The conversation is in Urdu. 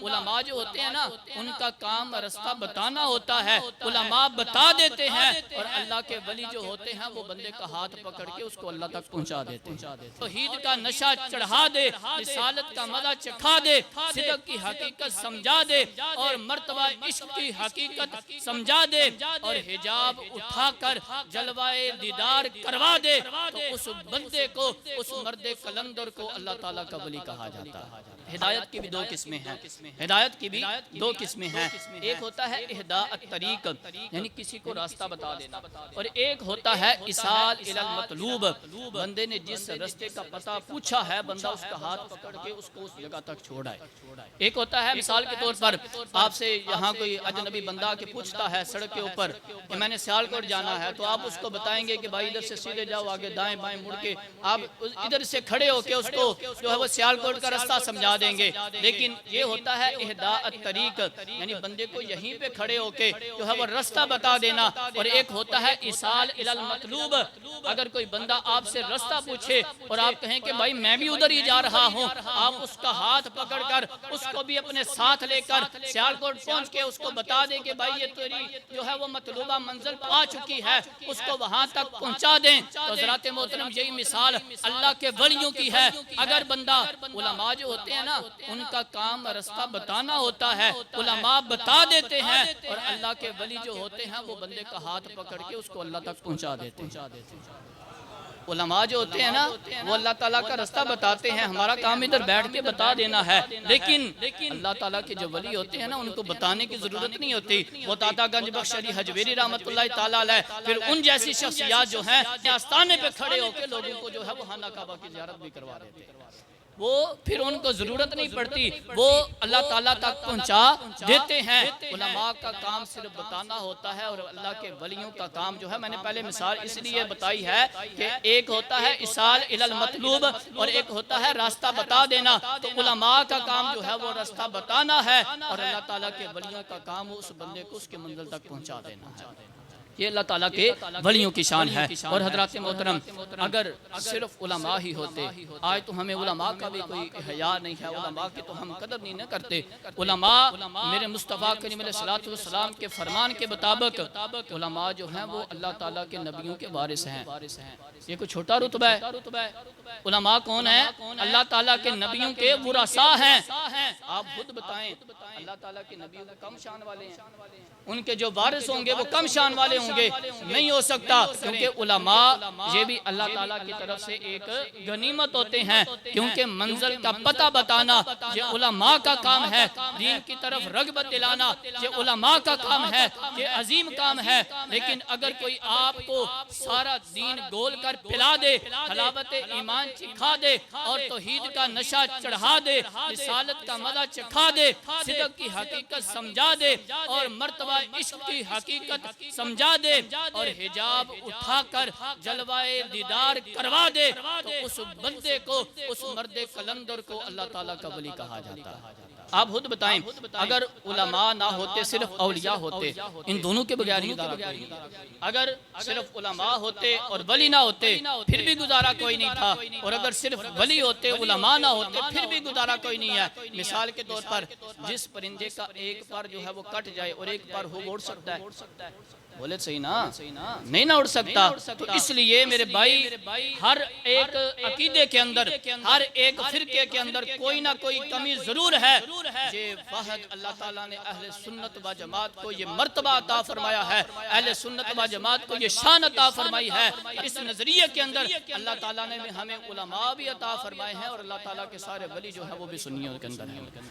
علماء جو ہوتے ہیں نا ان کا کام رستہ بتانا ہوتا ہے، علماء بتا دیتے ہیں، اور اللہ کے ولی جو ہوتے ہیں وہ بندے کا ہاتھ پکڑ کے اس کو اللہ تک پہنچا دیتے ہیں۔ توحید کا نشہ چڑھا دے، رسالت کا مزہ چکھا دے، صدق کی حقیقت سمجھا دے، اور مرتبہ عشق کی حقیقت سمجھا دے، اور حجاب اٹھا کر جلوائے دیدار کروا دے، تو اس بندے کو، اس مرد قلندر کو اللہ تعالیٰ کا ولی کہا جاتا ہے۔ ہدایت کی بھی دو قسمیں ہیں، ہدایت کی بھی دو قسمیں ہیں، ایک ہوتا ہے اہداء الطریق، یعنی کسی کو راستہ بتا دینا، اور ایک ہوتا ہے ایصال الی المطلوب، بندے نے جس راستے کا پتہ پوچھا ہے بندہ اس کا ہاتھ پکڑ کے اس کو اس جگہ تک چھوڑائے۔ ایک ہوتا ہے مثال کے طور پر آپ سے یہاں کوئی اجنبی بندہ کے پوچھتا ہے سڑک کے اوپر کہ میں نے سیالکوٹ جانا ہے، تو آپ اس کو بتائیں گے کہ بھائی ادھر سے سیدھے جاؤ، آگے دائیں بائیں مڑ کے آپ ادھر سے کھڑے ہو کے اس کو جو ہے وہ سیالکوٹ کا راستہ سمجھا دیں گے۔ لیکن یہ ہوتا ہے اہداء الطریق، یعنی بندے کو یہیں پہ کھڑے ہو کے جو ہے وہ راستہ بتا دینا، اور ایک ہوتا ہے ایصال الی المطلوب، اگر کوئی بندہ آپ سے راستہ پوچھے اور آپ کہیں کہ بھائی میں بھی ادھر ہی جا رہا ہوں، آپ اس کا ہاتھ پکڑ کر اس کو بھی اپنے ساتھ لے کر سیالکوٹ پہنچ کے اس کو بتا دیں کہ بھائی یہ تیری جو ہے وہ مطلوبہ منزل آ چکی ہے، اس کو وہاں تک پہنچا دیں۔ تو حضرات محترم یہی مثال اللہ کے ولیوں کی ہے۔ اگر بندہ، علماء جو ہوتے ہیں نا ان کا کام رستہ بتانا ہوتا ہے، علماء بتا دیتے ہیں، اور اللہ کے ولی جو ہوتے ہیں وہ بندے کا ہاتھ پکڑ کے اس کو اللہ تک پہنچا دیتے ہیں۔ علماء جو ہوتے ہیں نا وہ اللہ تعالیٰ کا راستہ بتاتے ہیں، ہمارا کام ادھر بیٹھ کے بتا دینا ہے، لیکن اللہ تعالیٰ کے جو ولی ہوتے ہیں نا ان کو بتانے کی ضرورت نہیں ہوتی۔ وہ داتا گنج بخش علی حجویری رحمت اللہ تعالیٰ علیہ، پھر ان جیسی شخصیات جو ہیں آستانے پہ کھڑے ہو کے لوگوں کو جو ہے وہ خانہ کعبہ کی زیارت بھی کروا دیتے ہیں، وہ پھر ان کو ضرورت نہیں پڑتی، وہ اللہ تعالیٰ تک پہنچا دیتے ہیں۔ علماء کا کام صرف بتانا ہوتا ہے، اور اللہ کے ولیوں کا کام جو ہے، میں نے پہلے مثال اس لیے بتائی ہے کہ ایک ہوتا ہے ایصال الی المطلوب اور ایک ہوتا ہے راستہ بتا دینا۔ تو علماء کا کام جو ہے وہ راستہ بتانا ہے، اور اللہ تعالیٰ کے ولیوں کا کام اس بندے کو اس کے منزل تک پہنچا دینا ہے۔ یہ اللہ تعالیٰ کے ولیوں کی شان ہے۔ اور حضرات محترم اگر صرف علماء ہی ہوتے، آج تو ہمیں علماء کا بھی کوئی حیا نہیں ہے، علماء کی تو ہم قدر نہیں نہ کرتے۔ علماء میرے مصطفیٰ کریم علیہ السلام کے فرمان کے مطابق علماء جو ہیں وہ اللہ تعالیٰ کے نبیوں کے وارث ہیں۔ یہ کوئی چھوٹا رتبہ ہے؟ علماء کون ہیں؟ اللہ تعالیٰ کے نبیوں کے ورثاء ہیں۔ آپ خود بتائیں اللہ تعالیٰ کے نبیوں کے کم شان والے ہیں؟ ان کے جو وارث ہوں گے وہ کم شان والے ہوں گے؟ نہیں ہو سکتا، کیونکہ علماء یہ بھی اللہ تعالیٰ کی طرف سے ایک غنیمت ہوتے ہیں، کیونکہ منزل کا پتہ بتانا یہ علماء کا کام ہے، دین کی طرف رغبت دلانا یہ علماء کا کام ہے، یہ عظیم کام ہے۔ لیکن اگر کوئی آپ کو سارا دین گول کر پلا دے، حلاوت ایمان چکھا دے، اور توحید کا نشہ چڑھا دے، رسالت کا مزہ چکھا دے، صدق کی حقیقت سمجھا دے، اور مرتبہ عشق کی حقیقت سمجھا دے، اور حجاب اٹھا کر جلوائے دیدار کروا دے، تو اس بندے کو، اس مرد قلندر کو اللہ تعالیٰ کا ولی کہا جاتا ہے۔ آپ خود بتائیں اگر علماء نہ ہوتے، صرف اولیاء ہوتے، ان دونوں کے بغیر ہی گزارا کوئی نہیں۔ اگر صرف علماء ہوتے اور ولی نہ ہوتے پھر بھی گزارا کوئی نہیں تھا، اور اگر صرف ولی ہوتے علماء نہ ہوتے پھر بھی گزارا کوئی نہیں ہے۔ مثال کے طور پر جس پرندے کا ایک پر جو ہے وہ کٹ جائے اور ایک پر ہو، اڑ سکتا ہے؟ بولے صحیح نا؟ نہیں نہ اڑ سکتا۔ تو اس لیے میرے بھائی ہر ایک عقیدے کے اندر، ہر ایک فرقے کے اندر کوئی نہ کوئی کمی ضرور ہے۔ یہ واحد اللہ تعالیٰ نے اہل سنت و جماعت کو یہ مرتبہ عطا فرمایا ہے، اہل سنت و جماعت کو یہ شان عطا فرمائی ہے۔ اس نظریے کے اندر اللہ تعالیٰ نے ہمیں علماء بھی عطا فرمائے ہیں، اور اللہ تعالیٰ کے سارے ولی جو ہے وہ بھی سنیوں کے اندر ہیں۔